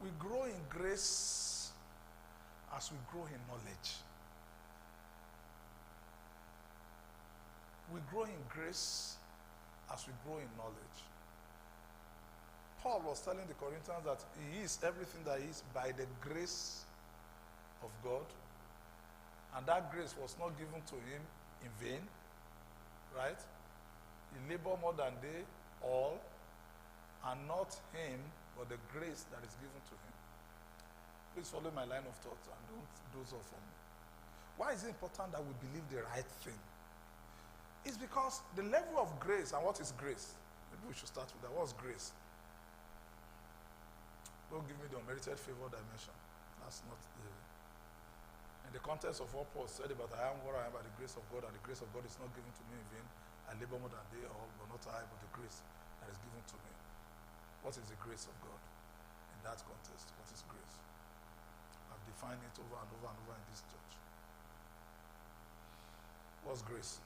We grow in grace as we grow in knowledge. We grow in grace as we grow in knowledge. Paul was telling the Corinthians that he is everything that he is by the grace of God. And that grace was not given to him in vain. Right? He labored more than they all. And not him, but the grace that is given to him. Please follow my line of thought and don't doze off on me. Why is it important that we believe the right thing? It's because the level of grace, and what is grace? Maybe we should start with that. What's grace? Don't give me the unmerited favor dimension. That's not the... In the context of what Paul said about I am what I am by the grace of God, and the grace of God is not given to me in vain. I labor more than they all, but not I, but the grace that is given to me. What is the grace of God? In that context, what is grace? I've defined it over and over and over in this church. What's grace?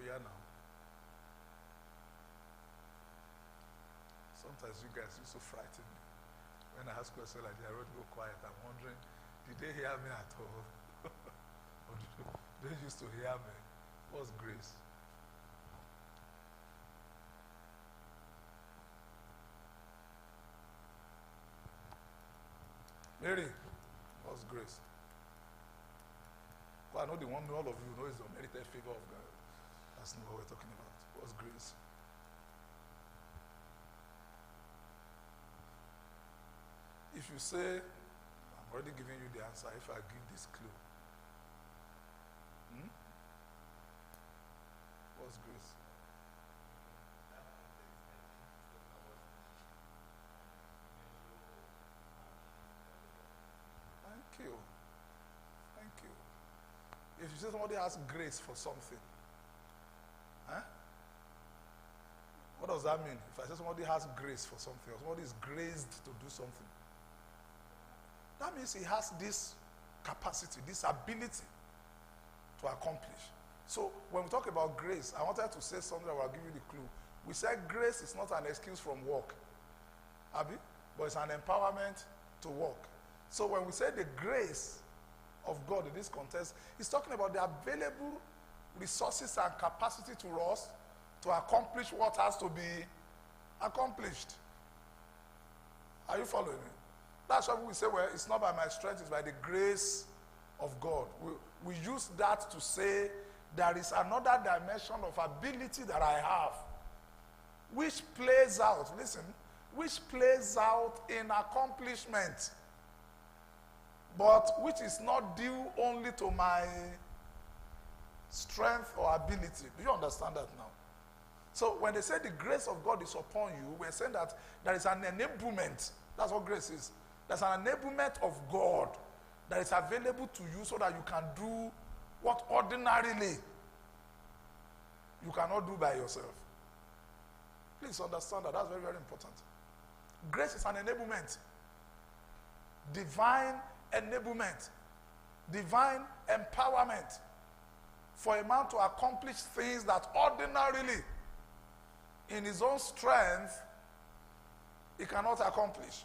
Now. Sometimes you guys used to frighten me. When I ask questions like that, I would go quiet. I'm wondering, did they hear me at all? Or they used to hear me? What's grace? Mary, what's grace? Well, I know the one all of you know is the unmerited favor of God. That's not what we're talking about. What's grace? If you say, I'm already giving you the answer if I give this clue. What's grace? Thank you. Thank you. If you say somebody has grace for something, what does that mean? If I say somebody has grace for something, or somebody is graced to do something, that means he has this capacity, this ability to accomplish. So when we talk about grace, I wanted to say something that will give you the clue. We said grace is not an excuse from work, Abi, but it's an empowerment to work. So when we say the grace of God in this context, it's talking about the available resources and capacity to us to accomplish what has to be accomplished. Are you following me? That's why we say, well, it's not by my strength, it's by the grace of God. We use that to say there is another dimension of ability that I have, which plays out, listen, which plays out in accomplishment, but which is not due only to my strength or ability. Do you understand that now? So when they say the grace of God is upon you, we're saying that there is an enablement. That's what grace is. There's an enablement of God that is available to you so that you can do what ordinarily you cannot do by yourself. Please understand that. That's very, very important. Grace is an enablement. Divine enablement. Divine empowerment for a man to accomplish things that ordinarily, in his own strength, he cannot accomplish.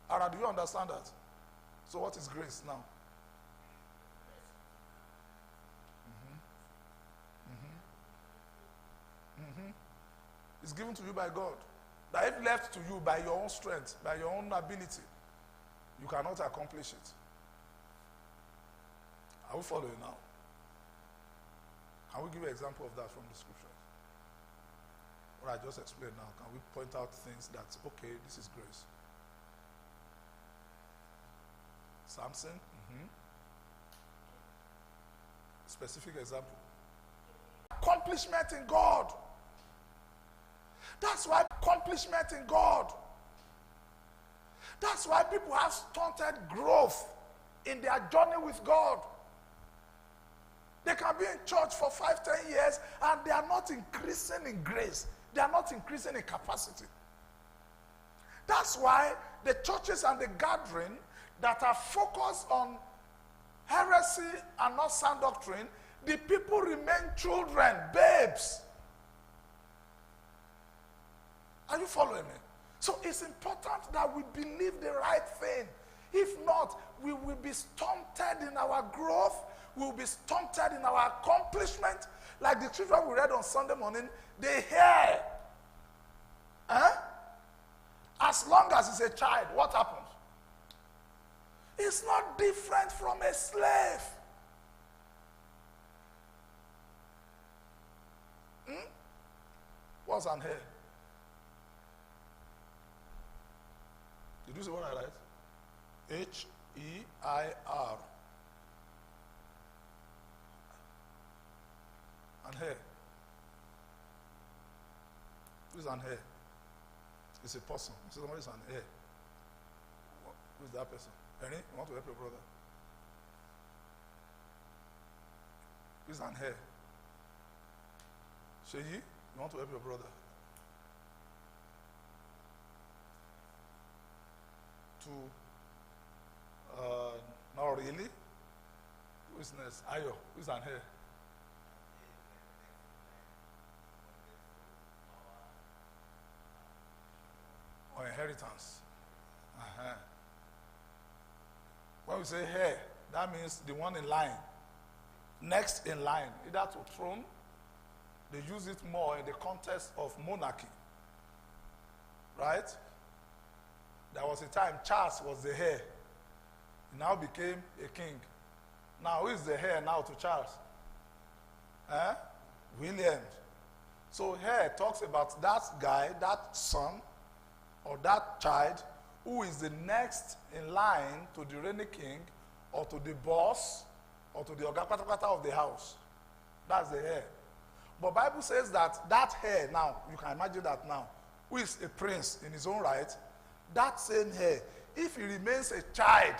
Ara, do you understand that? So what is grace now? It's given to you by God. That if left to you by your own strength, by your own ability, you cannot accomplish it. Are we following now? Can we give an example of that from the scriptures? What I just explained now, can we point out things that, okay, this is grace? Samson? Specific example. Accomplishment in God. That's why accomplishment in God. That's why people have stunted growth in their journey with God. They can be in church for 5-10 years and they are not increasing in grace. They are not increasing in capacity. That's why the churches and the gathering that are focused on heresy and not sound doctrine, the people remain children, babes. Are you following me? So it's important that we believe the right thing. If not, we will be stunted in our growth. We will be stunted in our accomplishment. Like the children we read on Sunday morning, they hear. As long as it's a child, what happens? It's not different from a slave. What's an hair? Did you see what I write? H-E-I-R. An hair. Who's an hair? It's a person. So somebody's an hair. Who's that person? Henry, you want to help your brother? Who's an hair? Sheyi, you want to help your brother? Not really. Who's next? Ayo, who's an hair? Or inheritance. When we say hair, that means the one in line. Next in line, either to throne. They use it more in the context of monarchy. Right? There was a time Charles was the heir. He now became a king. Now, who is the heir now to Charles? William. So here talks about that guy, that son, or that child, who is the next in line to the reigning king, or to the boss, or to the ogapatapata of the house. That's the heir. But Bible says that heir now, you can imagine that now, who is a prince in his own right, that same heir, if he remains a child,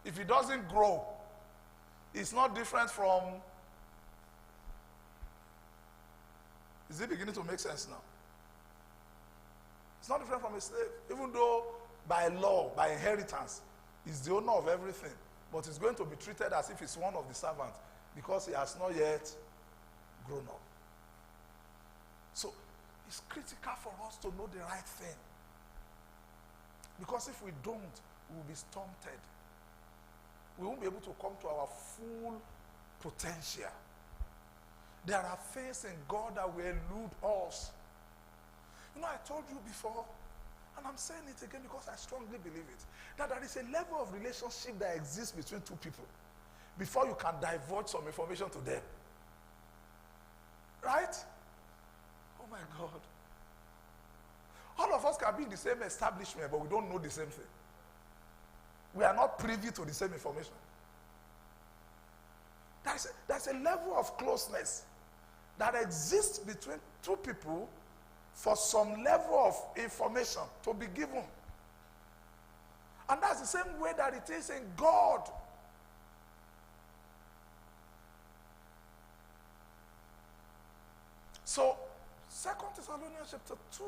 if he doesn't grow, it's not different from. Is it beginning to make sense now? It's not different from a slave. Even though by law, by inheritance, he's the owner of everything. But he's going to be treated as if he's one of the servants because he has not yet grown up. So it's critical for us to know the right thing. Because if we don't, we will be stunted. We won't be able to come to our full potential. There are things in God that will elude us. You know, I told you before, and I'm saying it again because I strongly believe it, that there is a level of relationship that exists between two people before you can divulge some information to them. Right? Oh my God. All of us can be in the same establishment, but we don't know the same thing. We are not privy to the same information. There's a level of closeness that exists between two people for some level of information to be given. And that's the same way that it is in God. So, 2 Thessalonians chapter 2,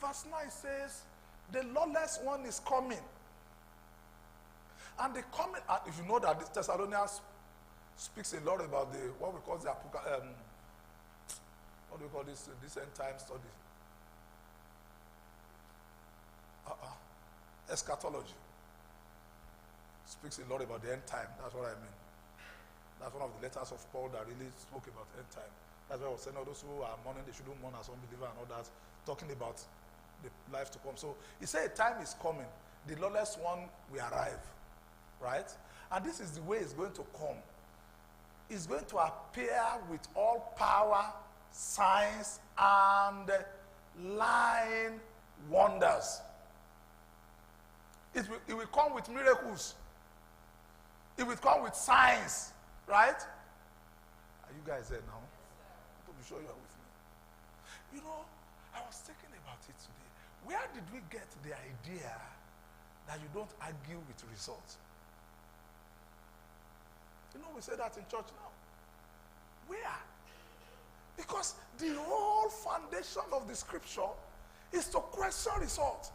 verse 9 says, the lawless one is coming. And the coming, if you know that this Thessalonians speaks a lot about what we call the what do we call this end time study? Eschatology. Speaks a lot about the end time. That's what I mean. That's one of the letters of Paul that really spoke about end time. That's why I was saying all those who are mourning, they shouldn't mourn as unbeliever and all that, talking about the life to come. So he said a time is coming. The lawless one will arrive. Right? And this is the way it's going to come. It's going to appear with all power, signs, and lying wonders. It will come with miracles. It will come with signs. Right? Are you guys there now? To be sure you are with me. You know, I was thinking about it today. Where did we get the idea that you don't argue with results? You know, we say that in church now. Where? Because the whole foundation of the scripture is to question results.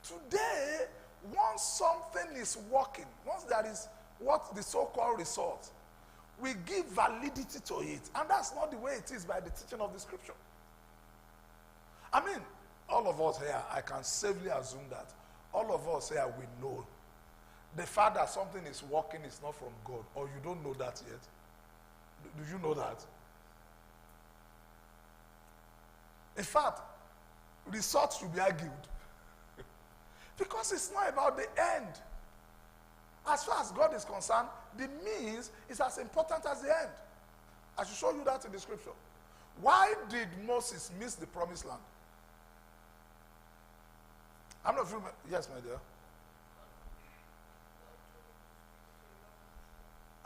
Today, once something is working, once there is what the so-called result, we give validity to it. And that's not the way it is by the teaching of the scripture. I mean, all of us here, I can safely assume that all of us here, we know the fact that something is working is not from God, or you don't know that yet. Do you know that? In fact, results should be argued. Because it's not about the end. As far as God is concerned, the means is as important as the end. I should show you that in the scripture. Why did Moses miss the promised land? I'm not sure. Yes, my dear.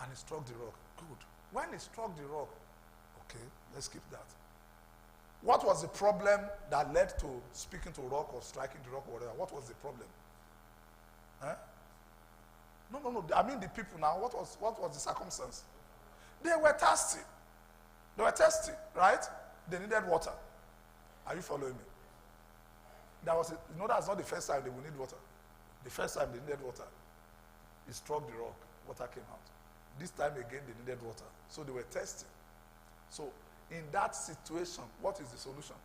And he struck the rock. Good. When he struck the rock, okay, let's skip that. What was the problem that led to speaking to rock or striking the rock or whatever? What was the problem? Huh? No. I mean the people now. What was the circumstance? They were thirsty. They were thirsty, right? They needed water. Are you following me? That's not the first time they will need water. The first time they needed water, he struck the rock. Water came out. This time again, they needed water. So they were thirsty. So in that situation, what is the solution?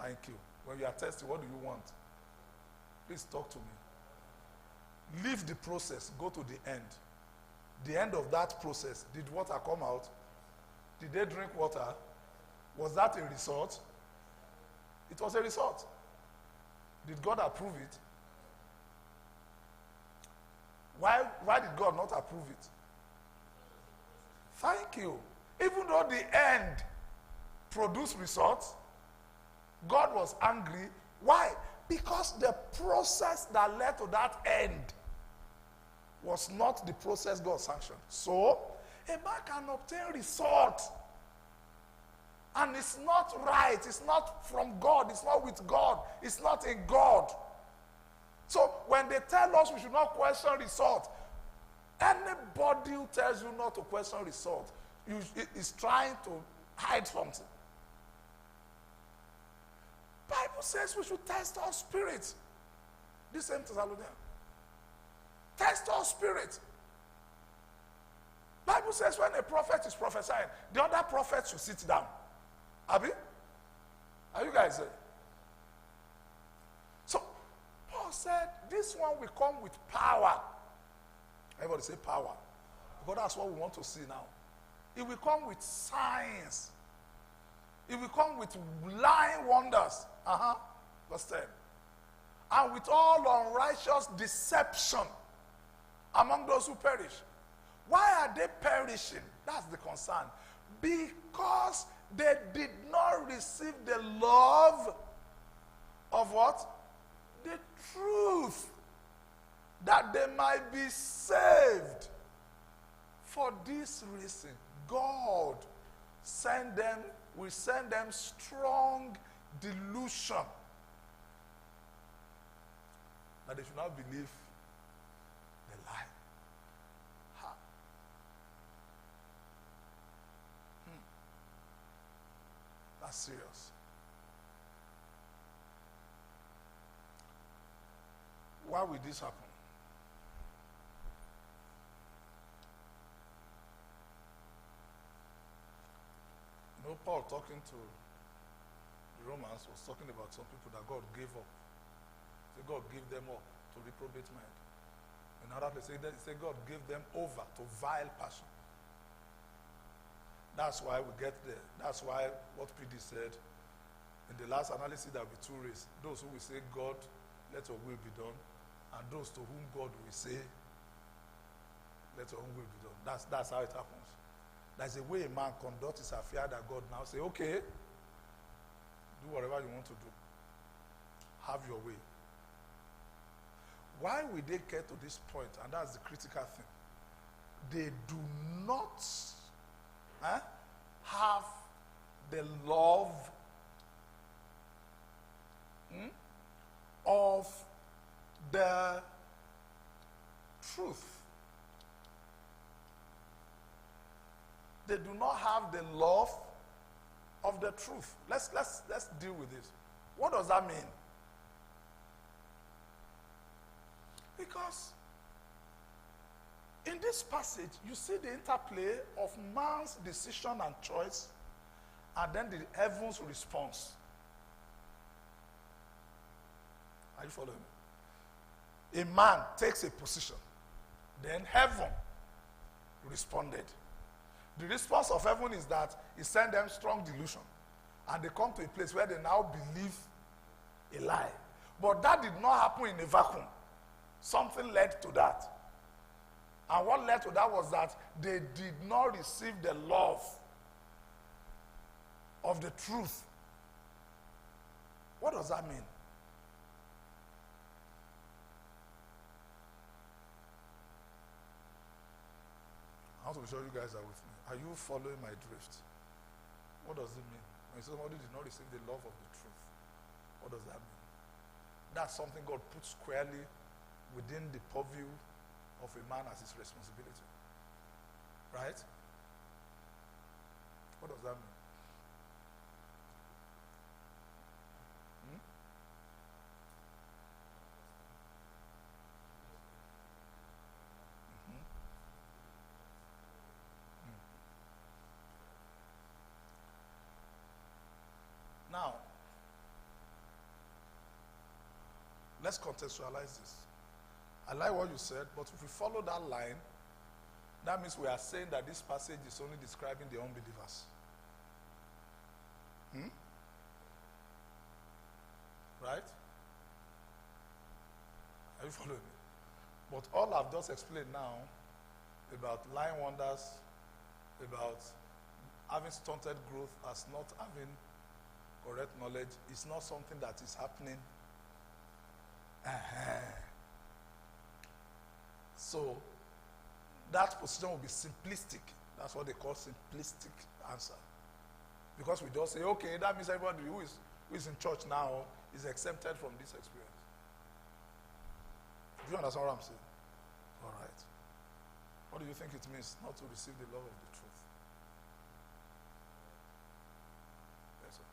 Thank you. When you are thirsty, what do you want? Please talk to me. Leave the process. Go to the end. The end of that process, did water come out? Did they drink water? Was that a result? It was a result. Did God approve it? Why did God not approve it? Thank you. Even though the end produced results, God was angry. Why? Because the process that led to that end was not the process God sanctioned. So, a man can obtain results. And it's not right. It's not from God. It's not with God. It's not in God. So when they tell us we should not question result, anybody who tells you not to question result is trying to hide something. Bible says we should test our spirit. The same Thessalonians. Test our spirit. Bible says when a prophet is prophesying, the other prophet should sit down. Abi? Are you guys there? So, Paul said, this one will come with power. Everybody say power. Because that's what we want to see now. It will come with signs. It will come with lying wonders. Verse 10. And with all unrighteous deception among those who perish. Why are they perishing? That's the concern. Because they did not receive the love of what? The truth. That they might be saved. For this reason, God will send them strong delusion. That they should not believe the lie. That's serious. Why will this happen? You know, Paul talking to the Romans was talking about some people that God gave up. Say God gave them up to reprobate mind. In other place, say God gave them over to vile passion. That's why we get there. That's why what PD said in the last analysis, there will be two races. Those who will say, God, let your will be done, and those to whom God will say, let your own will be done. That's how it happens. There's a way a man conducts his affair that God now say, okay, do whatever you want to do. Have your way. Why will they get to this point? And that's the critical thing. They do not have the love of the truth. They do not have the love of the truth. Let's deal with this. What does that mean? Because in this passage, you see the interplay of man's decision and choice, and then the heaven's response. Are you following me? A man takes a position, then heaven responded. The response of heaven is that he sent them strong delusion, and they come to a place where they now believe a lie. But that did not happen in a vacuum. Something led to that. And what led to that was that they did not receive the love of the truth. What does that mean? I want to be sure you guys are with me. Are you following my drift? What does it mean? When somebody did not receive the love of the truth, what does that mean? That's something God put squarely within the purview of a man as his responsibility. Right? What does that mean? Now, let's contextualize this. I like what you said, but if we follow that line, that means we are saying that this passage is only describing the unbelievers. Right? Are you following me? But all I've just explained now about lying wonders, about having stunted growth as not having correct knowledge, is not something that is happening. So that position will be simplistic. That's what they call simplistic answer. Because we just say, okay, that means everybody who is in church now is exempted from this experience. Do you understand what I'm saying? All right. What do you think it means not to receive the love of the truth? Yes, sir.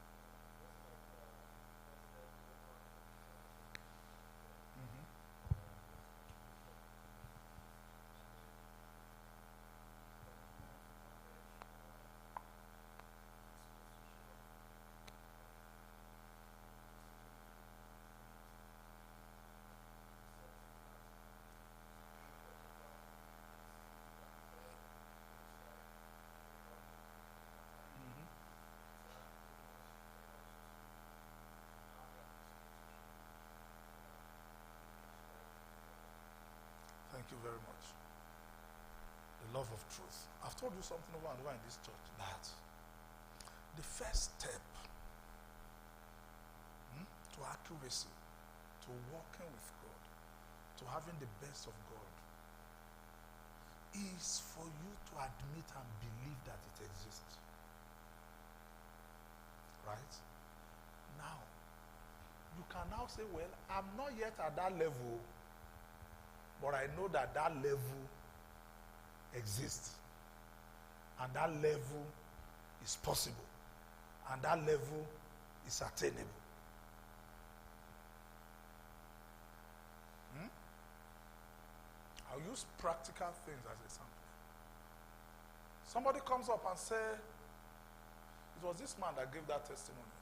Thank you very much. The love of truth. I've told you something over and over in this church, that the first step to accuracy, to walking with God, to having the best of God, is for you to admit and believe that it exists. Right? Now, you can now say, well, I'm not yet at that level, but I know that that level exists. And that level is possible. And that level is attainable. I'll use practical things as example. Somebody comes up and says, it was this man that gave that testimony.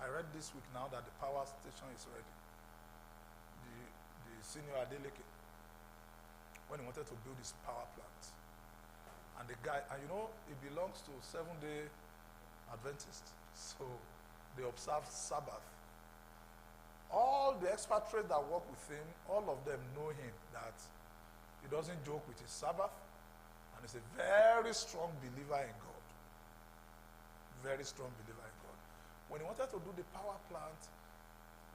I read this week now that the power station is ready. The senior Adeleke, when he wanted to build his power plant. And the guy, and you know, he belongs to Seventh-day Adventists. So they observe Sabbath. All the expatriates that work with him, all of them know him, that he doesn't joke with his Sabbath, and he's a very strong believer in God. Very strong believer in God. When he wanted to do the power plant,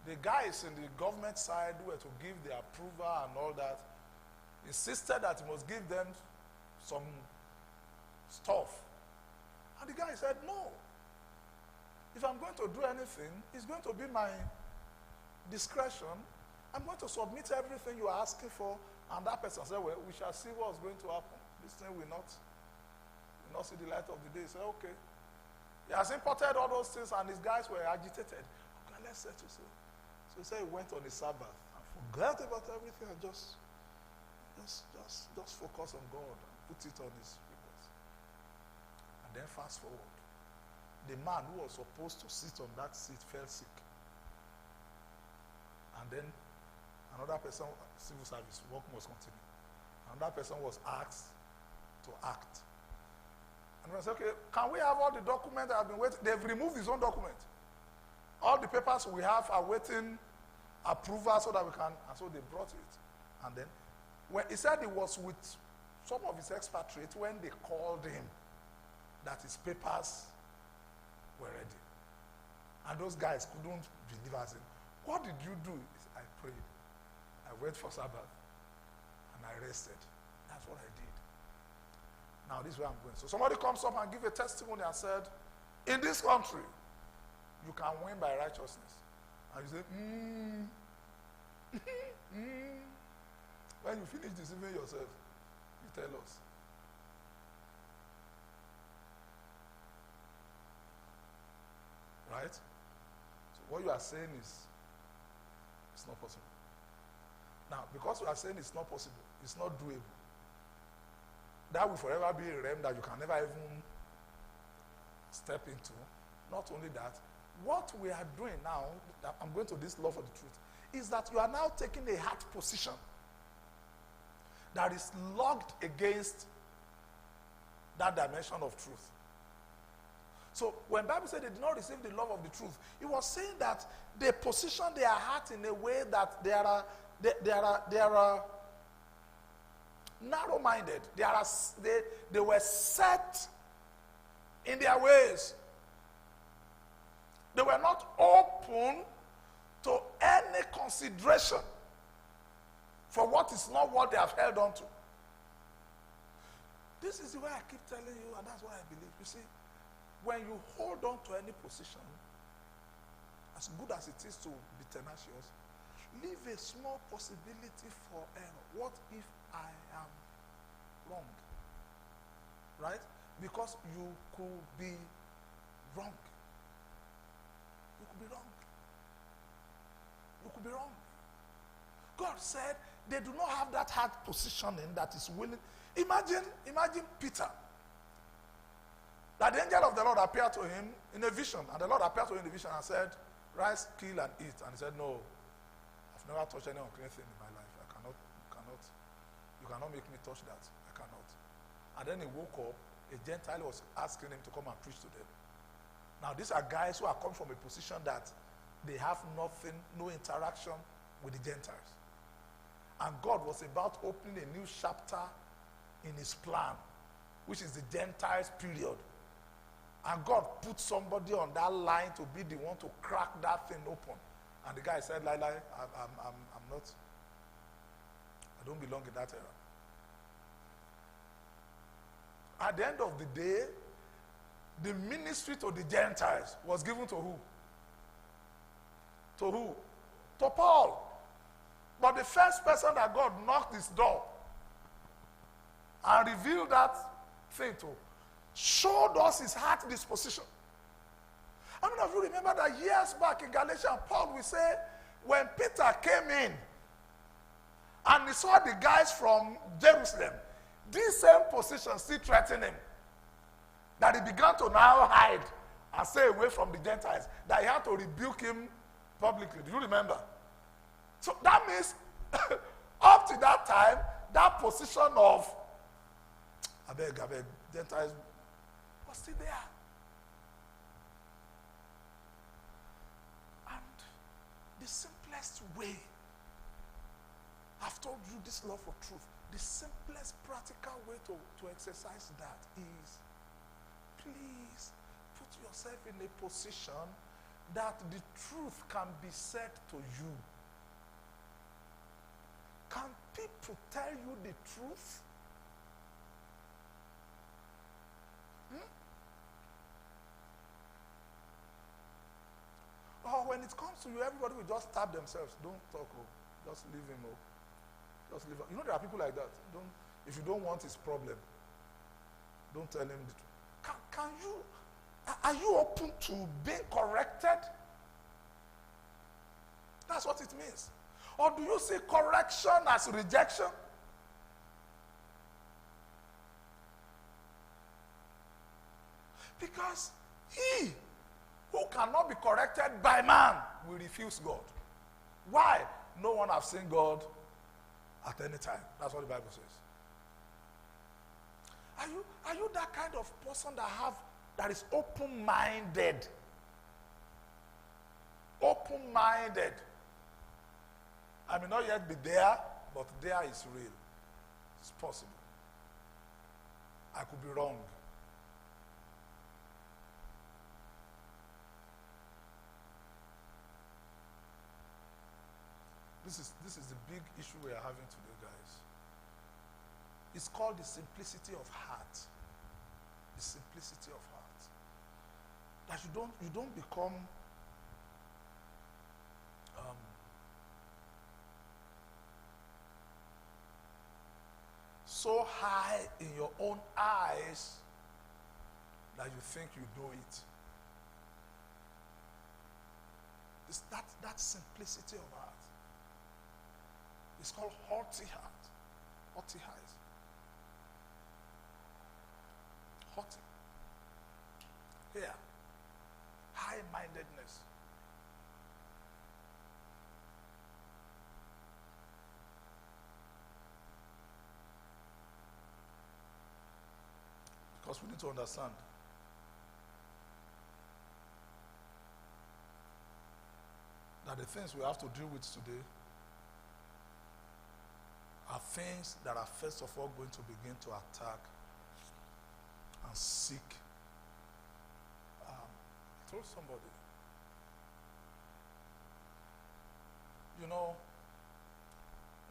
the guys in the government side who were to give the approval and all that, insisted that he must give them some stuff. And the guy said, no. If I'm going to do anything, it's going to be my discretion. I'm going to submit everything you are asking for. And that person said, well, we shall see what's going to happen. This thing will not see the light of the day. He said, okay. He has imported all those things, and his guys were agitated. Okay, let's settle. So he said he went on the Sabbath and forgot about everything and just Just focus on God and put it on his request. And then fast forward. The man who was supposed to sit on that seat fell sick. And then another person, civil service, work must continue. Another person was asked to act. And I said, okay, can we have all the documents that have been waiting? They've removed his own document. All the papers we have are waiting approval so that we can, and so they brought it. And then, when he said he was with some of his expatriates when they called him that his papers were ready. And those guys couldn't believe us. What did you do? He said, I prayed. I went for Sabbath. And I rested. That's what I did. Now this is where I'm going. So somebody comes up and gives a testimony and said, in this country, you can win by righteousness. And you say, When you finish deceiving yourself, you tell us. Right? So what you are saying is, it's not possible. Now, because you are saying it's not possible, it's not doable, that will forever be a realm that you can never even step into. Not only that, what we are doing now, that I'm going to this law for the truth, is that you are now taking a heart position that is locked against that dimension of truth. So when Bible said they did not receive the love of the truth, it was saying that they position their heart in a way that they are narrow-minded. They were set in their ways. They were not open to any consideration for what is not what they have held on to. This is the way I keep telling you, and that's what I believe. You see, when you hold on to any position, as good as it is to be tenacious, leave a small possibility for error. What if I am wrong? Right? Because you could be wrong. You could be wrong. You could be wrong. God said they do not have that hard positioning that is willing. Imagine Peter. That the angel of the Lord appeared to him in a vision. And the Lord appeared to him in a vision and said, rise, kill, and eat. And he said, no, I've never touched any unclean thing in my life. You cannot make me touch that. I cannot. And then he woke up. A Gentile was asking him to come and preach to them. Now, these are guys who are come from a position that they have nothing, no interaction with the Gentiles. And God was about opening a new chapter in his plan, which is the Gentiles period. And God put somebody on that line to be the one to crack that thing open. And the guy said, I'm not, I don't belong in that era. At the end of the day, the ministry to the Gentiles was given to who? To who? To Paul. But the first person that God knocked his door and revealed that thing to showed us his heart disposition. How many of you remember that years back in Galatians, Paul will say, when Peter came in and he saw the guys from Jerusalem, this same position still threatened him. That he began to now hide and stay away from the Gentiles. That he had to rebuke him publicly. Do you remember? So that means up to that time, that position of I beg, Gentiles was still there. And the simplest way, I've told you this law for truth, the simplest practical way to exercise that is, please put yourself in a position that the truth can be said to you. Can people tell you the truth? Or when it comes to you, everybody will just stab themselves. Don't talk. Just leave him. Just leave him. You know there are people like that. If you don't want his problem, don't tell him the truth. Are you open to being corrected? That's what it means. Or do you see correction as rejection? Because he who cannot be corrected by man will refuse God. Why? No one has seen God at any time. That's what the Bible says. Are you that kind of person that is open-minded? Open-minded. I may not yet be there, but there is real. It's possible. I could be wrong. This is the big issue we are having today, guys. It's called the simplicity of heart. The simplicity of heart. That you don't become so high in your own eyes that you think you know it. It's that simplicity of heart. It's called haughty heart. Haughty eyes. Haughty. Here. High-mindedness. Because we need to understand that the things we have to deal with today are things that are first of all going to begin to attack and seek. I told somebody,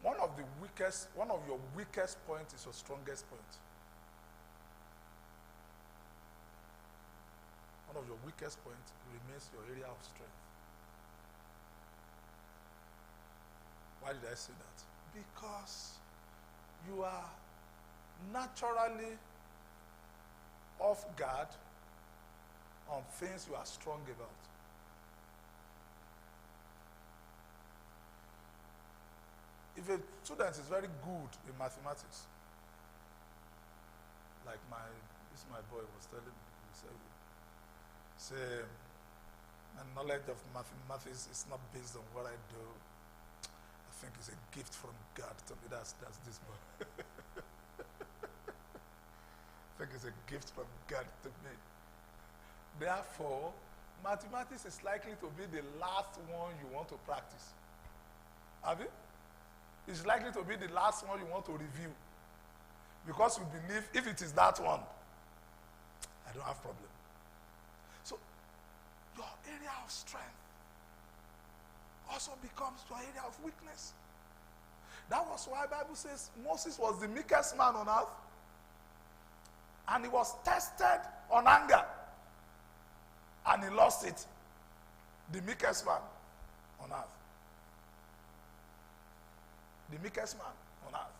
one of your weakest points is your strongest point. One of your weakest points remains your area of strength. Why did I say that? Because you are naturally off guard on things you are strong about. If a student is very good in mathematics, like my boy was telling me, he said, my knowledge of mathematics is not based on what I do. I think it's a gift from God to me. That's this boy. I think it's a gift from God to me. Therefore, mathematics is likely to be the last one you want to practice. Have you? It's likely to be the last one you want to review. Because you believe if it is that one, I don't have problem. So, your area of strength also becomes your area of weakness. That was why the Bible says Moses was the meekest man on earth. And he was tested on anger. And he lost it. The meekest man on earth. The meekest man on earth.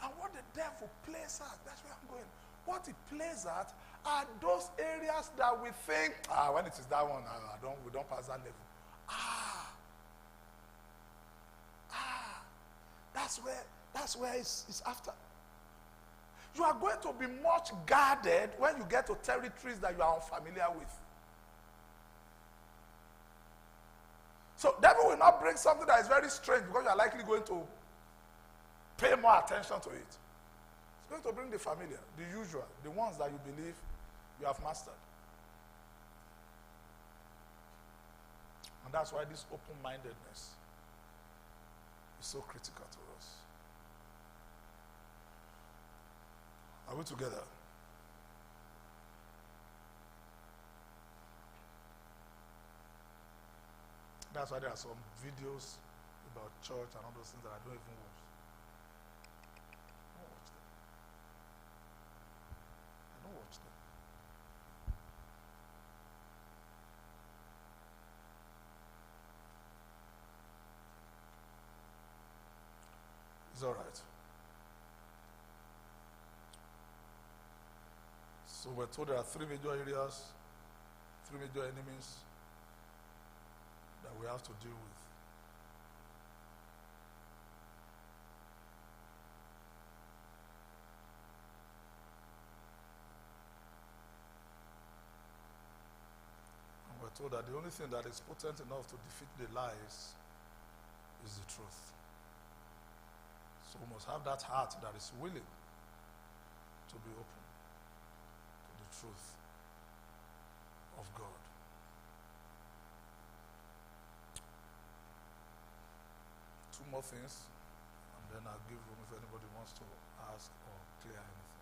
And what the devil plays at, that's where I'm going. What he plays at are those areas that we think, when it is that one, we don't pass that level. That's where it's after. You are going to be much guarded when you get to territories that you are unfamiliar with. So devil will not bring something that is very strange because you are likely going to pay more attention to it. It's going to bring the familiar, the usual, the ones that you believe you have mastered. And that's why this open-mindedness is so critical to us. Are we together? That's why there are some videos about church and all those things that I don't even watch. I don't watch them. I don't watch them. It's all right. So we're told there are three major areas, three major enemies that we have to deal with. We're told that the only thing that is potent enough to defeat the lies is the truth. So we must have that heart that is willing to be open to the truth of God. Two more things, and then I'll give room if anybody wants to ask or clear anything.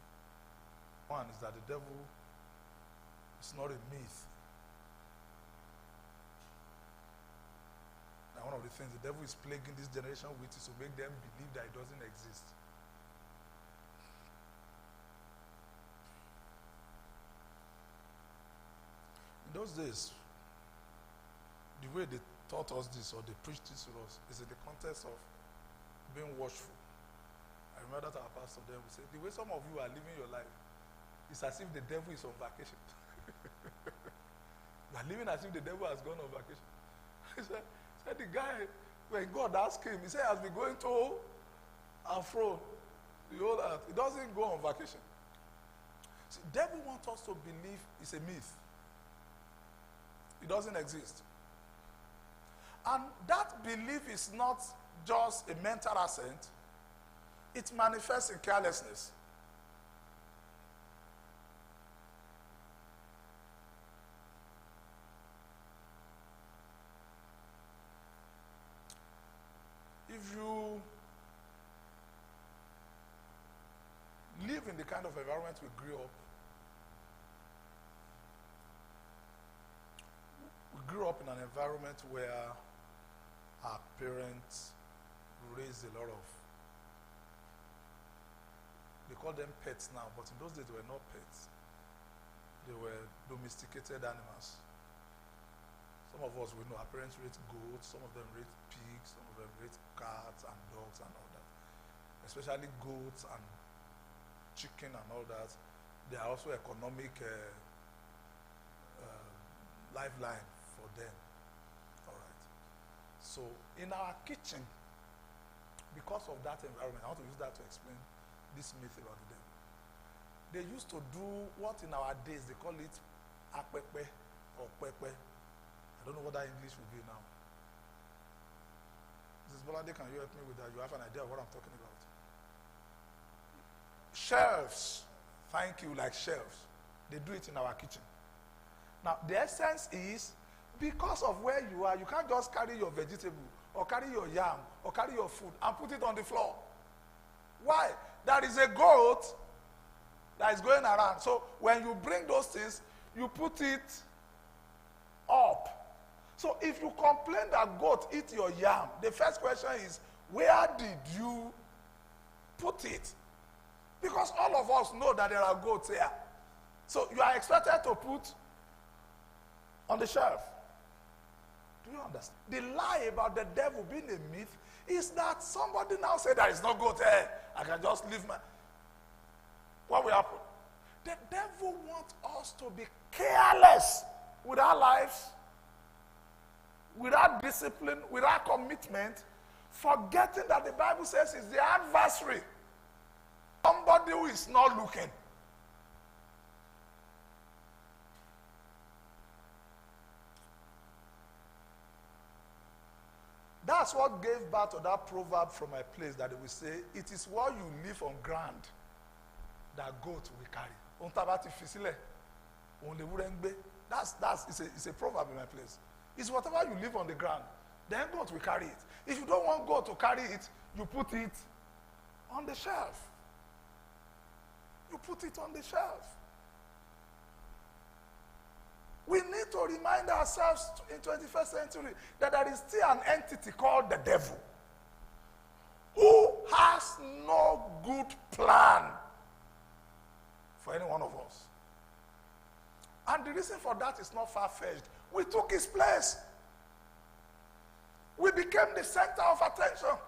One is that the devil is not a myth. Now, one of the things the devil is plaguing this generation with is to make them believe that it doesn't exist. In those days, the way they taught us this or they preached this to us is in the context of being watchful. I remember that our pastor then would say, the way some of you are living your life is as if the devil is on vacation. You are living as if the devil has gone on vacation. He said the guy, when God asked him, he said, has been going to and fro the whole earth. He doesn't go on vacation. See, the devil wants us to believe it's a myth. It doesn't exist. And that belief is not just a mental assent. It manifests in carelessness. If you live in the kind of environment we grew up in an environment where our parents raised a lot of, they call them pets now, but in those days they were not pets. They were domesticated animals. Some of us, we know our parents raised goats, some of them raised pigs, some of them raised cats and dogs and all that. Especially goats and chicken and all that. They are also economic lifeline for them. All right. So in our kitchen, because of that environment, I want to use that to explain this myth about the devil. They used to do what in our days they call it apepe or pepe. I don't know what that English will be now. Mrs. Bolade, can you help me with that? You have an idea of what I'm talking about. Shelves. Thank you, like shelves. They do it in our kitchen. Now, the essence is, because of where you are, you can't just carry your vegetable or carry your yam or carry your food and put it on the floor. Why? There is a goat that is going around. So when you bring those things, you put it up. So if you complain that goat eat your yam, the first question is, where did you put it? Because all of us know that there are goats here. So you are expected to put on the shelf. Do you understand? The lie about the devil being a myth is that somebody now said there is no goat here. I can just leave my... What will happen? The devil wants us to be careless with our lives, without discipline, without commitment, forgetting that the Bible says it's the adversary. Somebody who is not looking. That's what gave birth to that proverb from my place that it will say, it is what you leave on ground that goat will carry. It's a proverb in my place. It's whatever you leave on the ground, then goat will carry it. If you don't want goat to carry it, you put it on the shelf. You put it on the shelf. We need to remind ourselves in 21st century that there is still an entity called the devil who has no good plan for any one of us. And the reason for that is not far-fetched. We took his place. We became the center of attention.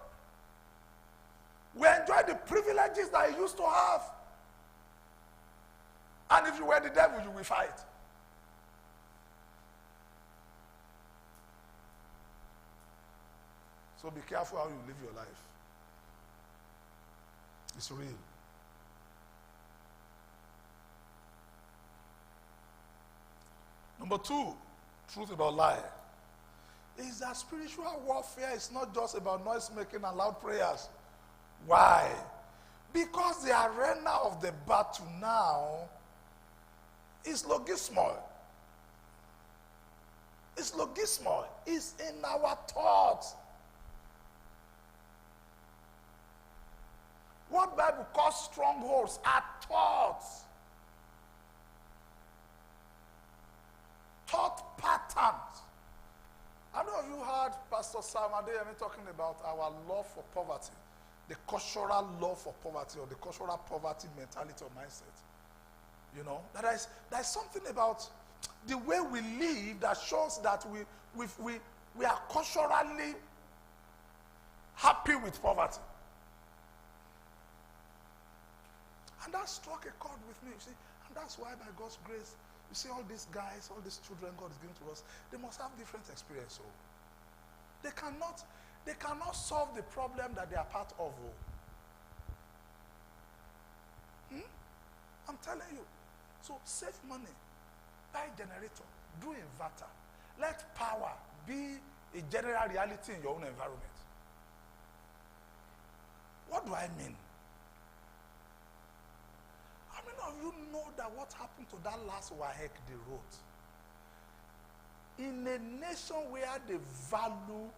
We enjoyed the privileges that he used to have. And if you were the devil, you will fight. So be careful how you live your life. It's real. Number 2, truth about lie, is that spiritual warfare is not just about noise making and loud prayers. Why? Because the arena of the battle now is logismal. It's logismal. It's in our thoughts. What Bible calls strongholds are thoughts. Thought patterns. I know you heard Pastor Sam Adeyemi talking about our love for poverty, the cultural love for poverty, or the cultural poverty mentality or mindset. You know, that there's something about the way we live that shows that we are culturally happy with poverty. And that struck a chord with me, you see. And that's why by God's grace, you see all these guys, all these children God is giving to us, they must have different experience. So they cannot solve the problem that they are part of. I'm telling you. So save money, buy generator, do inverter. Let power be a general reality in your own environment. What do I mean? How many of you know that what happened to that last WAEC they wrote? In a nation where they value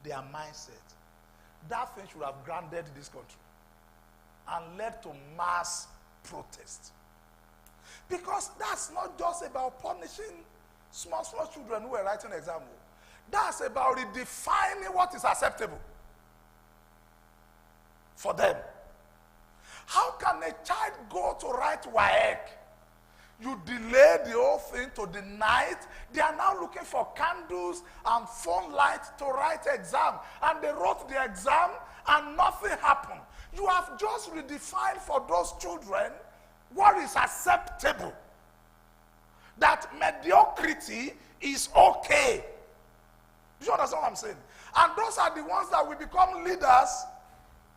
their mindset, that thing should have grounded this country and led to mass protest. Because that's not just about punishing small children who are writing exam. That's about redefining what is acceptable for them. How can a child go to write WAEC? You delay the whole thing to the night. They are now looking for candles and phone lights to write exam. And they wrote the exam and nothing happened. You have just redefined for those children what is acceptable. That mediocrity is okay. Do you understand what I'm saying? And those are the ones that will become leaders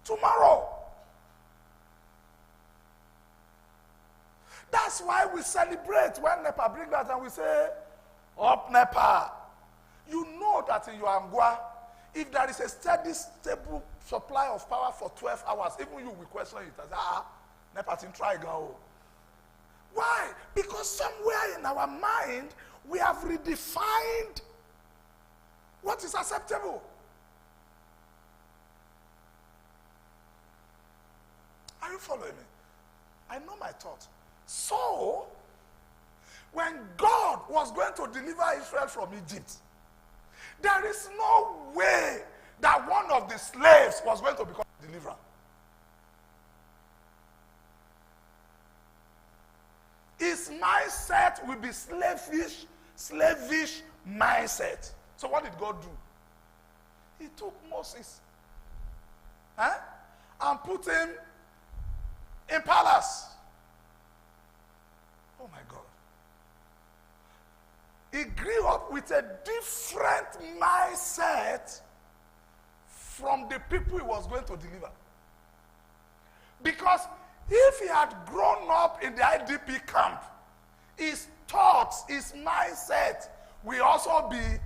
tomorrow. That's why we celebrate when NEPA bring that and we say, up NEPA. You know that in your Angwa, if there is a steady, stable supply of power for 12 hours, even you will question it as, NEPA didn't try go. Why? Because somewhere in our mind, we have redefined what is acceptable. Are you following me? I know my thought. So, when God was going to deliver Israel from Egypt, there is no way that one of the slaves was going to become a deliverer. His mindset will be slavish mindset. So what did God do? He took Moses and put him in palace. Oh my God. He grew up with a different mindset from the people he was going to deliver. Because if he had grown up in the IDP camp, his thoughts, his mindset will also be.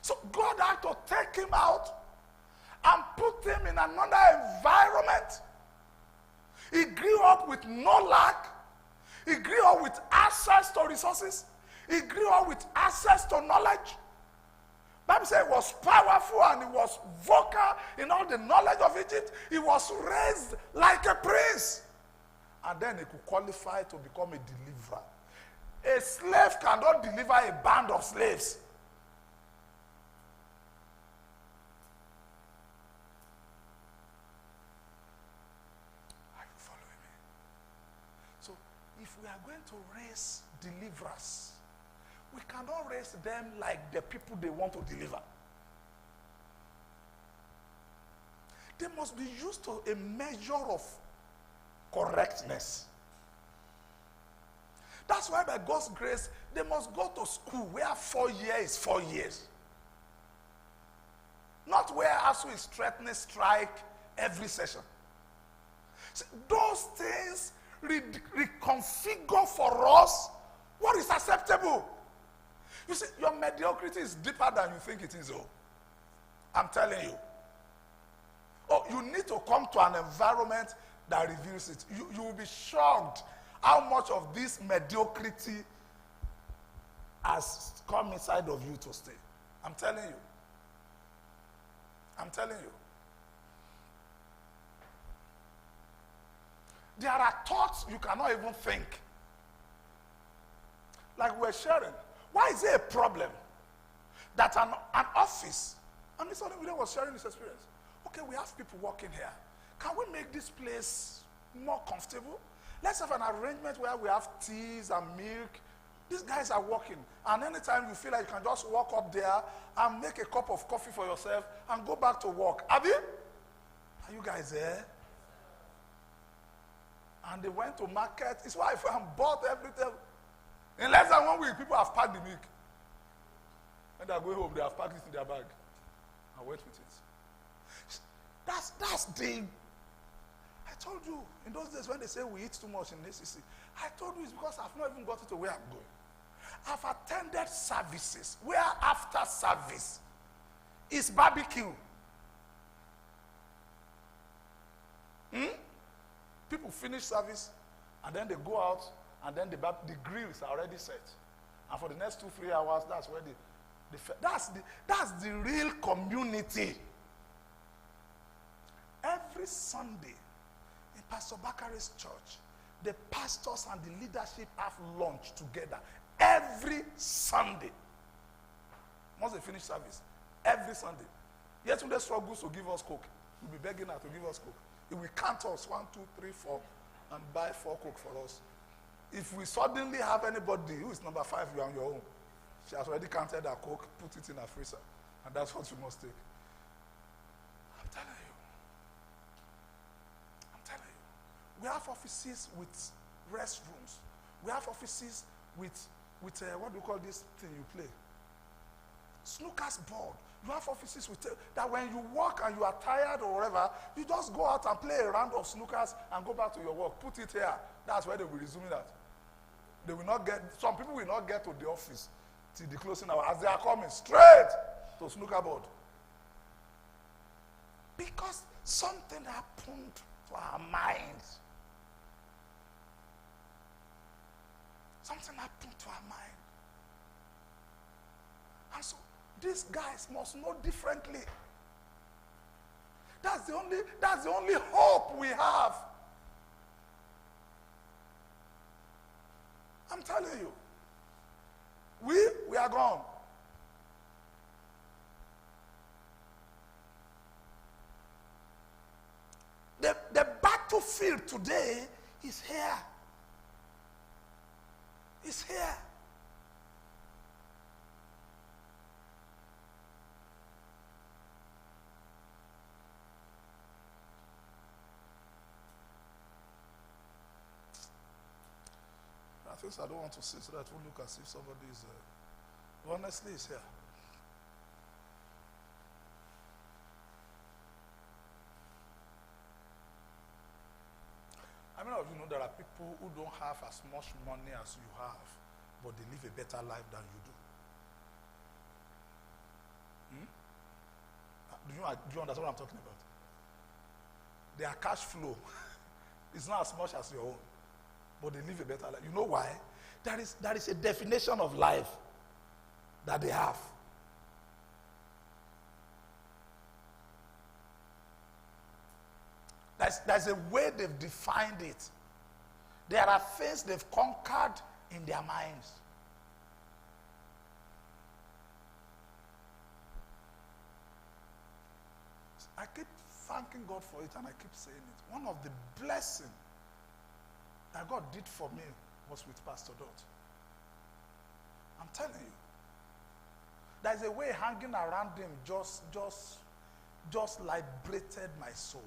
So God had to take him out and put him in another environment. He grew up with no lack. He grew up with access to resources. He grew up with access to knowledge. Bible says he was powerful and he was vocal in all the knowledge of Egypt. He was raised like a prince. And then he could qualify to become a deliverer. A slave cannot deliver a band of slaves. Are you following me? So if we are going to raise deliverers, we cannot raise them like the people they want to deliver. They must be used to a measure of correctness. That's why by God's grace, they must go to school where 4 years is 4 years. Not where ASU is threatening strike every session. See, those things reconfigure for us what is acceptable. You see, your mediocrity is deeper than you think it is. Oh, I'm telling you. Oh, you need to come to an environment that reveals it. You will be shocked how much of this mediocrity has come inside of you to stay. I'm telling you. I'm telling you. There are thoughts you cannot even think. Like we're sharing. Why is it a problem that an office, and Mr. Olivia was sharing his experience. Okay, we have people working here. Can we make this place more comfortable? Let's have an arrangement where we have teas and milk. These guys are working. And anytime you feel like you can just walk up there and make a cup of coffee for yourself and go back to work. Have you? Are you guys there? And they went to market. His wife and bought everything. In less than 1 week, people have packed the milk. When they are going home, they have packed it in their bag and went with it. That's the... I told you, in those days when they say we eat too much in ACC, I told you it's because I've not even gotten to where I'm going. I've attended services where after service is barbecue. People finish service and then they go out and then the grills are already set. And for the next 2-3 hours, that's where that's the real community. Every Sunday in Pastor Bakare's church, the pastors and the leadership have lunch together. Every Sunday. Once they finish service. Every Sunday. Yesterday struggles to give us Coke. We'll be begging her to give us Coke. He will count us 1, 2, 3, 4 and buy 4 Coke for us. If we suddenly have anybody who is number 5, you are on your own. She has already counted her Coke, put it in her freezer. And that's what you must take. I'm telling you. We have offices with restrooms. We have offices with what do you call this thing you play? Snooker's board. You have offices with that when you walk and you are tired or whatever, you just go out and play a round of snookers and go back to your work. Put it here. That's where they will resume that. They will not get, some people will not get to the office till the closing hour. As they are coming straight to snooker board. Because something happened to our minds. Something happened to our mind. And so these guys must know differently. That's the only hope we have. I'm telling you. We are gone. The battlefield today is here. It's here. I don't want to say so that it will look as if somebody is honestly it's here. How many of you know there are people who don't have as much money as you have, but they live a better life than you do? Do you understand what I'm talking about? Their cash flow is not as much as your own, but they live a better life. You know why? That is a definition of life that they have. There's a way they've defined it. There are things they've conquered in their minds. I keep thanking God for it and I keep saying it. One of the blessings that God did for me was with Pastor Dot. I'm telling you. There's a way hanging around him just liberated my soul.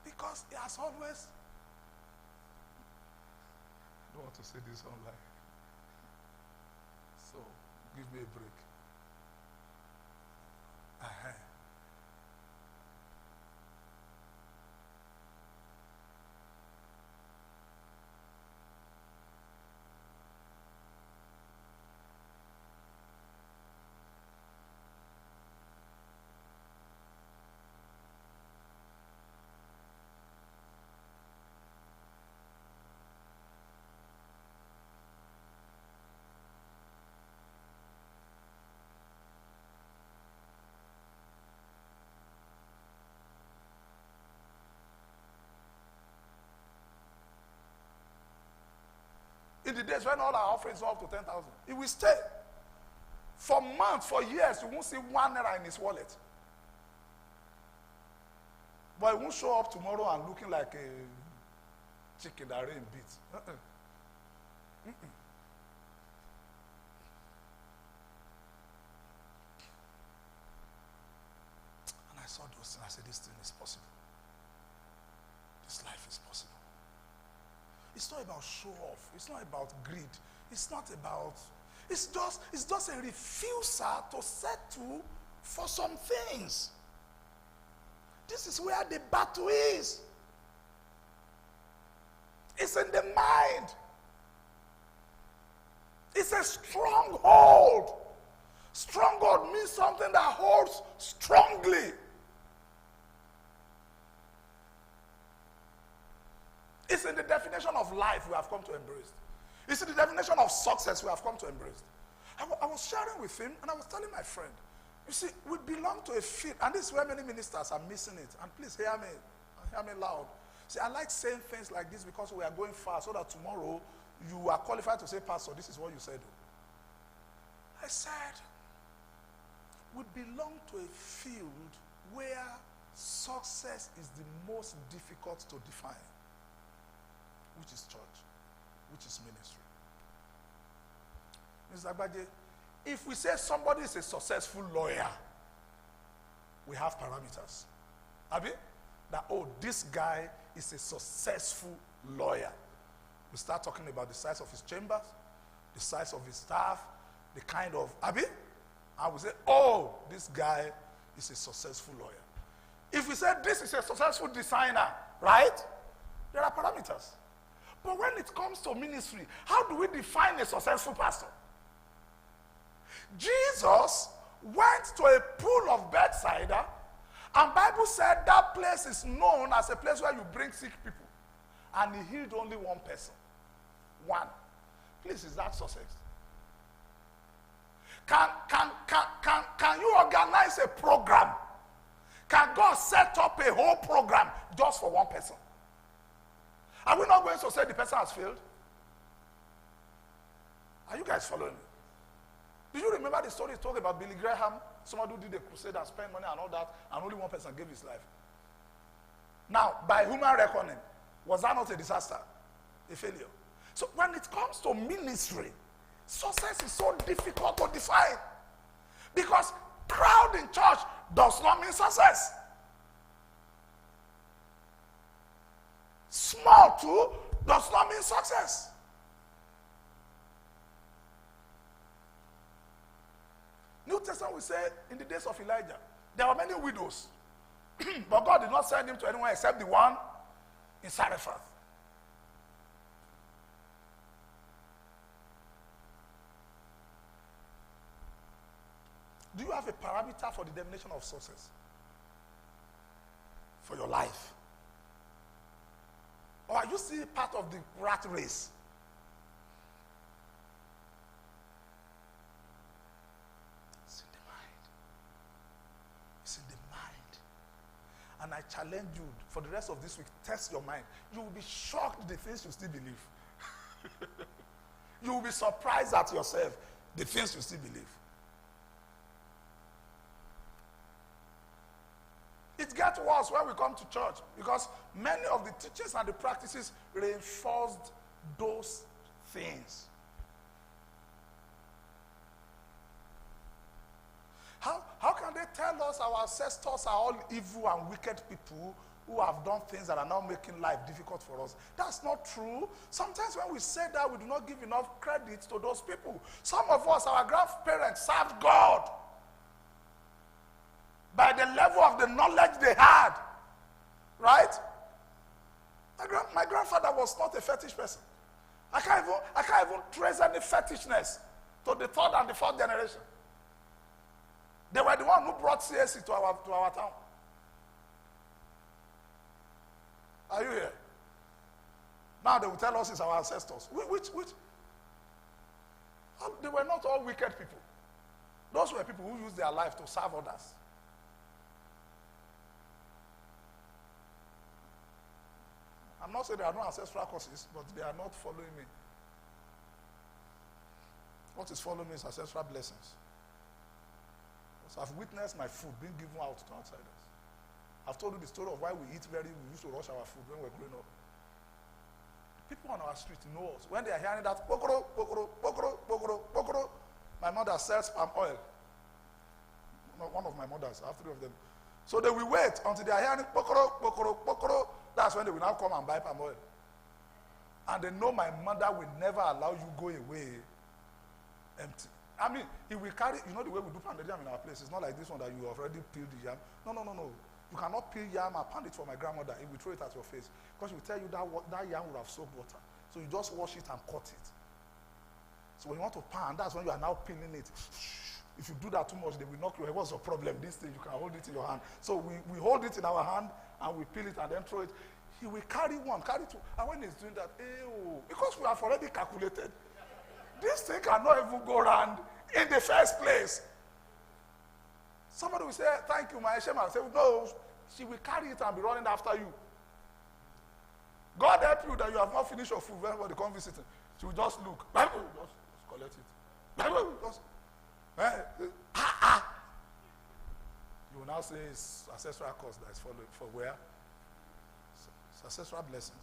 Because he has always, I don't want to say this online. So, give me a break. In the days when all our offerings are up to 10,000. He will stay. For months, for years, you won't see 1 naira in his wallet. But he won't show up tomorrow and looking like a chicken that rain beats. And I saw those things. I said, this thing is possible. This life is possible. It's not about show off. It's not about greed. It's not about, it's just a refusal to settle for some things. This is where the battle is. It's in the mind. It's a stronghold. Stronghold means something that holds strongly. It's in the definition of life we have come to embrace. It's in the definition of success we have come to embrace. I was sharing with him and I was telling my friend, you see, we belong to a field, and this is where many ministers are missing it. And please hear me loud. See, I like saying things like this because we are going far so that tomorrow you are qualified to say, Pastor, this is what you said. I said, we belong to a field where success is the most difficult to define, which is church, which is ministry. Mr. Agbaje, if we say somebody is a successful lawyer, we have parameters. Abi? That, oh, this guy is a successful lawyer. We start talking about the size of his chambers, the size of his staff, the kind of, Abi? And we say, oh, this guy is a successful lawyer. If we say this is a successful designer, right? There are parameters. But when it comes to ministry, how do we define a successful pastor? Jesus went to a pool of Bethsaida, and Bible said that place is known as a place where you bring sick people. And he healed only one person. One. Please, is that success? Can you organize a program? Can God set up a whole program just for one person? Are we not going to say the person has failed? Are you guys following me? Do you remember the story talking about Billy Graham? Somebody who did a crusade and spent money and all that, and only one person gave his life. Now, by human reckoning, was that not a disaster? A failure? So when it comes to ministry, success is so difficult to define. Because crowd in church does not mean success. Small too does not mean success. New Testament will say in the days of Elijah, there were many widows. But God did not send him to anyone except the one in Zarephath. Do you have a parameter for the definition of success for your life? Or are you still part of the rat race? It's in the mind. It's in the mind. And I challenge you for the rest of this week, test your mind. You will be shocked the things you still believe. You will be surprised at yourself, the things you still believe. It gets worse when we come to church because many of the teachings and the practices reinforced those things. How can they tell us our ancestors are all evil and wicked people who have done things that are now making life difficult for us? That's not true. Sometimes when we say that, we do not give enough credit to those people. Some of us, our grandparents served God by the level of the knowledge they had. Right? My grandfather was not a fetish person. I can't even trace any fetishness to the third and the fourth generation. They were the one who brought CSC to our town. Are you here? Now they will tell us it's our ancestors. Which? They were not all wicked people. Those were people who used their life to serve others. I'm not saying there are no ancestral causes, but they are not following me. What is following me is ancestral blessings. So I've witnessed my food being given out to outsiders. I've told you the story of why we used to rush our food when we were growing up. People on our street know us. When they are hearing that, pokoro, pokoro, pokoro, pokoro, pokoro, my mother sells palm oil. One of my mothers, I have 3 of them. So they will wait until they are hearing pokoro, pokoro, pokoro. That's when they will now come and buy palm oil. And they know my mother will never allow you go away empty. I mean, he will carry, you know the way we do pounded yam in our place. It's not like this one that you already peeled the yam. No. You cannot peel yam and pound it for my grandmother. He will throw it at your face. Because he will tell you that yam will have soaked water. So you just wash it and cut it. So when you want to pound, that's when you are now peeling it. If you do that too much, they will knock you. What's your problem? This thing, you can hold it in your hand. So we hold it in our hand and we peel it and then throw it. He will carry 1, carry 2. And when he's doing that, because we have already calculated, this thing cannot even go around in the first place. Somebody will say, thank you, my Shema. I say, no, she will carry it and be running after you. God help you that you have not finished your food when they come visiting. She will just look. Just collect it. Just, you will now say it's ancestral cause that is following. For where? It's ancestral blessing.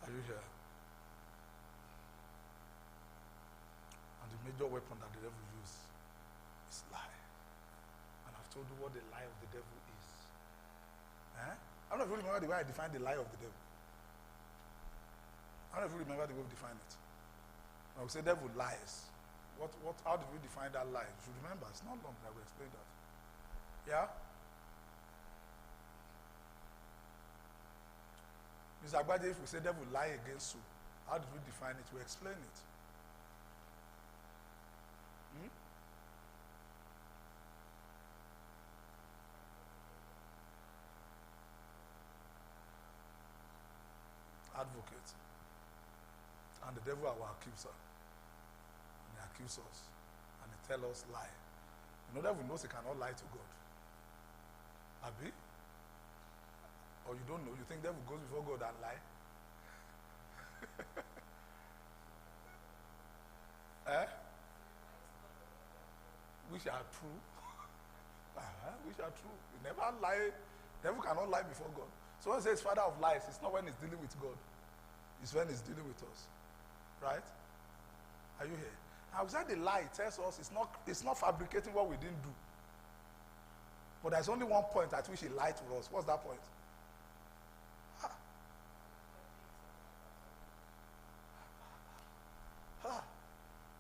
Are you here? And the major weapon that the devil uses is lie. And I've told you what the lie of the devil is. I don't know if you remember the way I defined the lie of the devil. I don't know if you remember the way we define it. I would say devil lies. How did we define that lie? You should remember. It's not long that we explained that. Yeah? Mr. Abuja, if we say devil lie against you, how did we define it? We explain it. Advocate. And the devil our accuser. And he accuses us. And he tells us lie. You know, the devil knows he cannot lie to God. Abi? Or you don't know, you think devil goes before God and lie? Which are true. Which are true. You never lie. Devil cannot lie before God. So when it says father of lies, it's not when he's dealing with God. It's when he's dealing with us. Right? Are you here? I would say the lie tells us it's not fabricating what we didn't do. But there's only one point at which he lied to us. What's that point?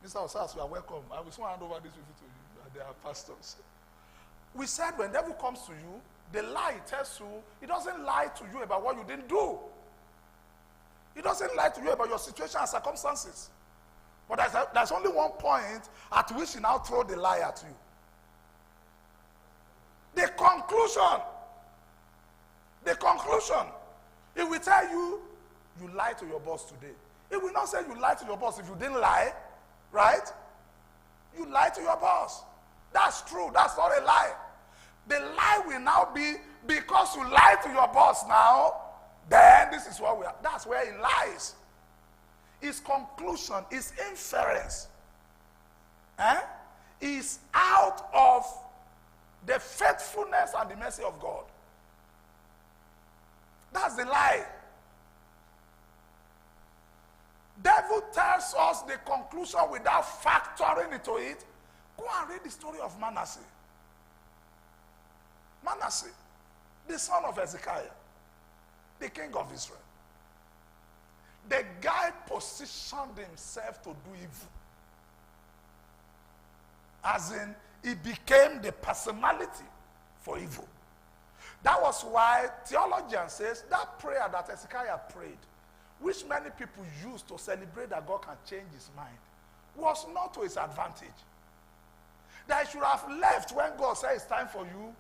Mr. Osas, you are welcome. I will soon hand over this with you to you. They are pastors. We said when devil comes to you, the lie tells you, he doesn't lie to you about what you didn't do. He doesn't lie to you about your situation and circumstances. But there's only one point at which he now throws the lie at you. The conclusion. The conclusion. He will tell you, you lied to your boss today. He will not say you lied to your boss if you didn't lie. Right? You lied to your boss. That's true. That's not a lie. The lie will now be because you lied to your boss now, then this is what we are. That's where he lies. His conclusion, his inference is out of the faithfulness and the mercy of God. That's the lie. Devil tells us the conclusion without factoring into it. Go and read the story of Manasseh. Manasseh, the son of Hezekiah, the king of Israel. The guy positioned himself to do evil. As in, he became the personality for evil. That was why theologian says that prayer that Hezekiah prayed, which many people use to celebrate that God can change his mind, was not to his advantage. That he should have left when God said it's time for you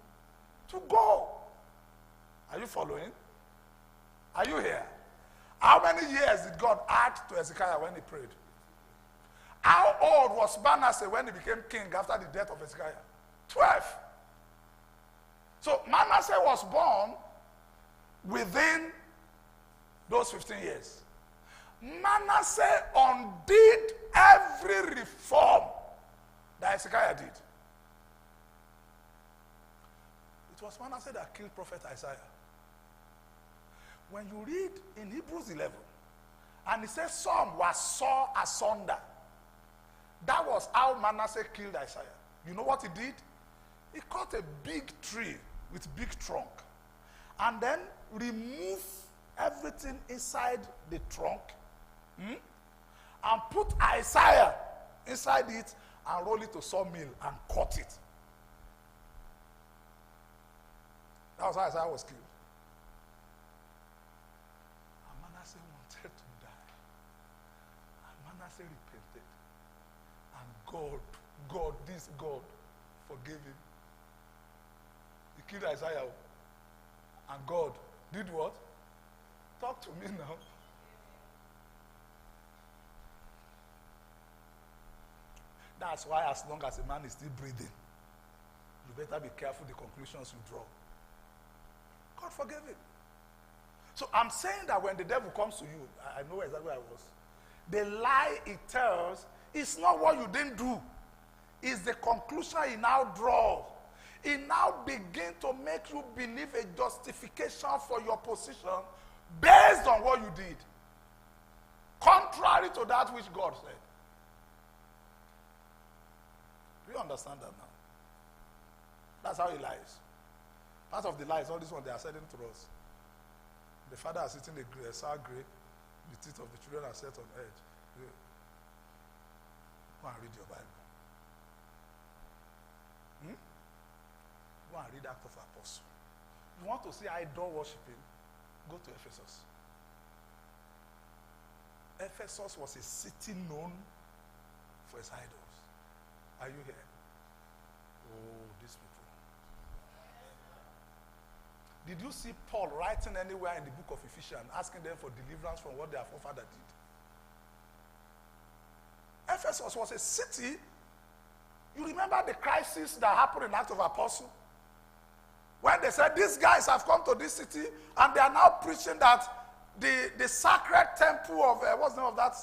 to go. Are you following? Are you here? How many years did God add to Hezekiah when he prayed? How old was Manasseh when he became king after the death of Hezekiah? 12. So Manasseh was born within those 15 years. Manasseh undid every reform that Hezekiah did. It was Manasseh that killed Prophet Isaiah. When you read in Hebrews 11, and it says some were saw asunder. That was how Manasseh killed Isaiah. You know what he did? He cut a big tree with big trunk and then removed everything inside the trunk and put Isaiah inside it and roll it to sawmill and cut it. That was how Isaiah was killed. And Manasseh wanted to die. And Manasseh repented. And God forgave him. He killed Isaiah. And God did what? Talk to me now. That's why as long as a man is still breathing, you better be careful the conclusions you draw. God forgave him. So I'm saying that when the devil comes to you, I know exactly where I was. The lie it tells is not what you didn't do. It's the conclusion he now draws. He now begins to make you believe a justification for your position based on what you did. Contrary to that which God said. Do you understand that now? That's how he lies. Part of the lies, all this one they are selling to us. The father is eating a sour grape, the teeth of the children are set on edge. Go and read your Bible. Go and read Acts of Apostles. You want to see idol worshiping? Go to Ephesus. Ephesus was a city known for its idols. Are you here? Oh, these people. Did you see Paul writing anywhere in the book of Ephesians asking them for deliverance from what their forefather did? Ephesus was a city. You remember the crisis that happened in Acts of Apostles? When they said, these guys have come to this city and they are now preaching that the sacred temple of, what's the name of that?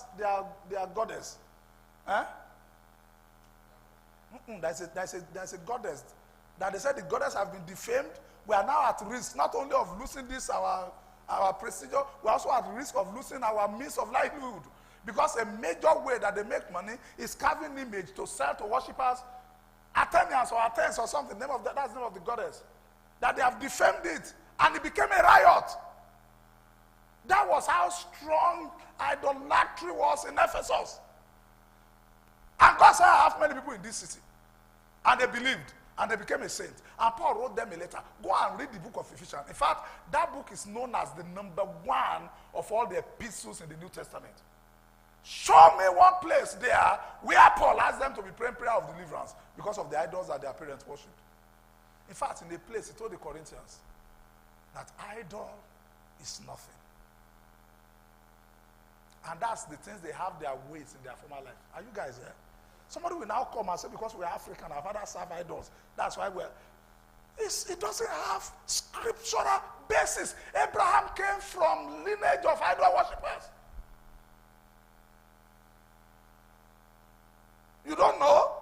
Their goddess. Eh? There's a goddess. That they said the goddess have been defamed. We are now at risk not only of losing this, our procedure, we're also at risk of losing our means of livelihood. Because a major way that they make money is carving image to sell to worshippers, Athenians or Athens or something. That's the name of the goddess. That they have defamed it, and it became a riot. That was how strong idolatry was in Ephesus. And God said, I have many people in this city. And they believed, and they became a saint. And Paul wrote them a letter. Go and read the book of Ephesians. In fact, that book is known as the number one of all the epistles in the New Testament. Show me one place there where Paul asked them to be praying prayer of deliverance because of the idols that their parents worshipped. In fact, in a place, he told the Corinthians that idol is nothing. And that's the things they have their weights in their former life. Are you guys here? Somebody will now come and say, because we're African, our fathers serve idols. That's why it doesn't have scriptural basis. Abraham came from lineage of idol worshippers. You don't know?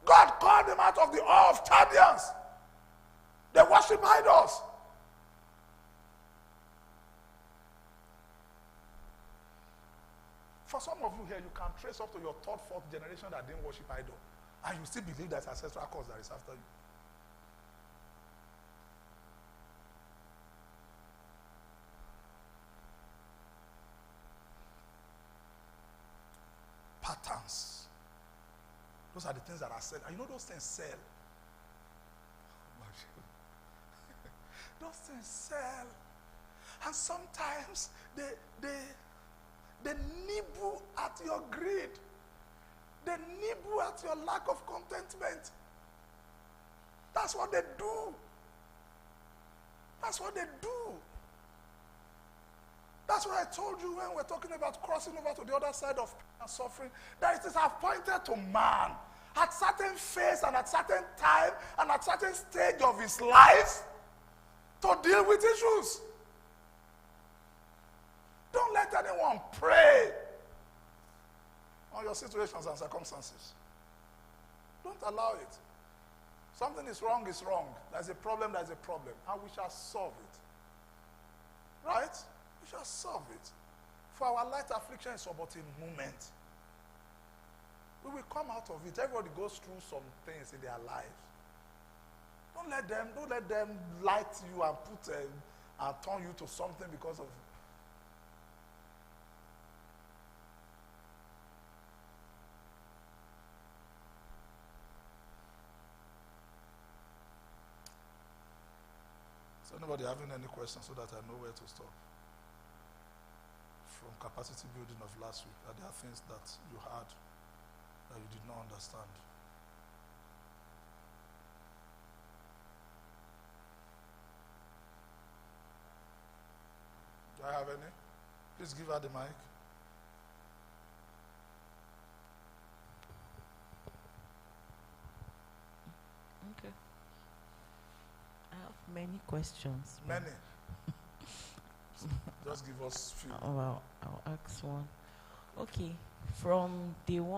God called them out of the awe of Chaldeans. They worship idols. For some of you here, you can trace up to your third, fourth generation that didn't worship idol. And you still believe that ancestral cause that is after you. Patterns. Those are the things that are said. And you know those things sell. Those things sell. And sometimes they nibble at your greed. They nibble at your lack of contentment. That's what they do. That's what they do. That's what I told you when we're talking about crossing over to the other side of pain and suffering, that it is appointed to man at certain phase and at certain time and at certain stage of his life to deal with issues. Don't let anyone prey on your situations and circumstances. Don't allow it. Something is wrong. There's a problem, and we shall solve it. Right? We shall solve it. For our light affliction is about a moment. We will come out of it. Everybody goes through some things in their lives. Don't let them light you and and turn you to something because of. So anybody having any questions so that I know where to stop? From capacity building of last week, are there things that you had that you did not understand? Do I have any? Please give her the mic. Okay. I have many questions. Many. Just give us few. Well, I'll ask one. Okay, from day one.